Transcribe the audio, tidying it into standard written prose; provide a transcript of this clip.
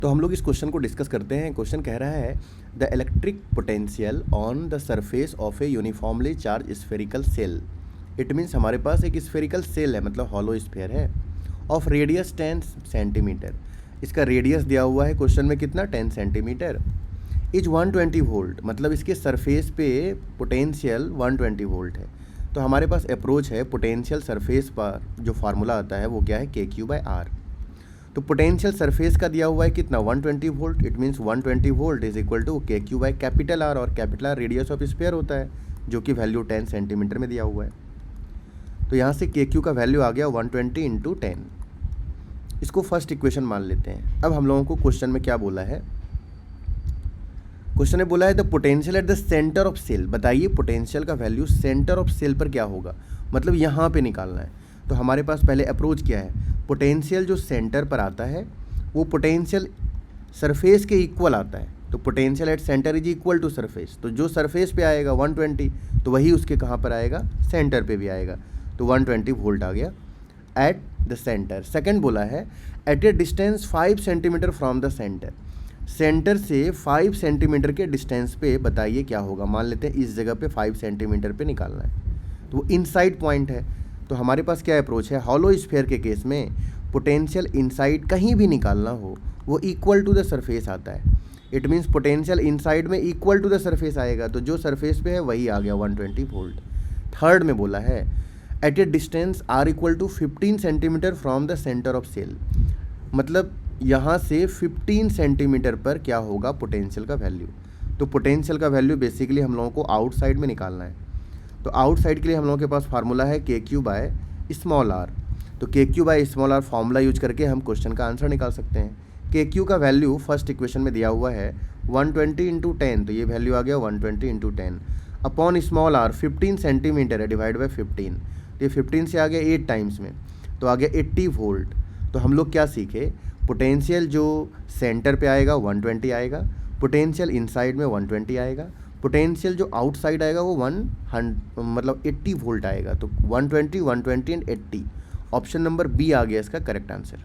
तो हम लोग इस क्वेश्चन को डिस्कस करते हैं। क्वेश्चन कह रहा है the electric potential on the surface of A uniformly charge spherical shell. It means हमारे पास एक स्फेरिकल सेल है, मतलब हॉलो स्फेयर है, ऑफ रेडियस 10 सेंटीमीटर। इसका रेडियस दिया हुआ है क्वेश्चन में कितना, 10 सेंटीमीटर। इज 120 वोल्ट, मतलब इसके सरफेस पे पोटेंशियल 120 वोल्ट है। तो हमारे पास अप्रोच है पोटेंशियल सरफेस पर जो फार्मूला आता है वो क्या है, KQ/R। तो पोटेंशियल सरफेस का दिया हुआ है कितना, 120 volt. It means 120 volt is equal to KQ/R, और capital R radius of sphere होता है जो कि वैल्यू 10 सेंटीमीटर में दिया हुआ है। तो यहाँ से KQ का वैल्यू आ गया 120 × 10। इसको फर्स्ट इक्वेशन मान लेते हैं। अब हम लोगों को क्वेश्चन में क्या बोला है, क्वेश्चन ने बोला है the potential at the centre of cell. बताइए पोटेंशियल का वैल्यू सेंटर ऑफ सेल पर क्या होगा, मतलब यहाँ पे निकालना है। तो हमारे पास पहले अप्रोच क्या है, पोटेंशियल जो सेंटर पर आता है वो पोटेंशियल सरफेस के इक्वल आता है। तो potential at centre is equal to surface. तो जो सरफेस पे आएगा 120, तो वही उसके कहाँ पर आएगा, सेंटर पे भी आएगा। तो 120 वोल्ट आ गया एट द सेंटर। सेकंड बोला है at a distance 5 centimetre from the centre. Centre से 5 सेंटीमीटर के डिस्टेंस पे बताइए क्या होगा। मान लेते हैं इस जगह पे 5 सेंटीमीटर पे निकालना है, तो वो इनसाइड पॉइंट है। तो हमारे पास क्या अप्रोच है, हॉलो स्फीयर के केस में पोटेंशियल इनसाइड कहीं भी निकालना हो वो इक्वल टू द सरफेस आता है। इट मीन्स पोटेंशियल इनसाइड में इक्वल टू द सरफेस आएगा, तो जो सरफेस पे है वही आ गया 120 वोल्ट। थर्ड में बोला है at a distance R equal to 15 centimetre from the centre of cell, मतलब यहाँ से 15 सेंटीमीटर पर क्या होगा पोटेंशियल का वैल्यू। तो पोटेंशियल का वैल्यू बेसिकली हम लोगों को आउटसाइड में निकालना है। तो आउटसाइड के लिए हम लोगों के पास फार्मूला है KQ/r। तो KQ/r फार्मूला यूज करके हम क्वेश्चन का आंसर निकाल सकते हैं। KQ का वैल्यू फर्स्ट इक्वेशन में दिया हुआ है 120 × 10, तो ये वैल्यू आ गया 120 × 10 अपॉन स्मॉल r 15 सेंटीमीटर है डिवाइड बाई 15। तो ये 15 से आ गया 8 टाइम्स में, तो आ गया 80 वोल्ट। तो हम लोग क्या सीखे, पोटेंशियल जो सेंटर पे आएगा 120 आएगा, पोटेंशियल इनसाइड में 120 आएगा, पोटेंशियल जो आउटसाइड आएगा वो 80 वोल्ट आएगा। तो 120 एंड 80, ऑप्शन नंबर बी आ गया इसका करेक्ट आंसर।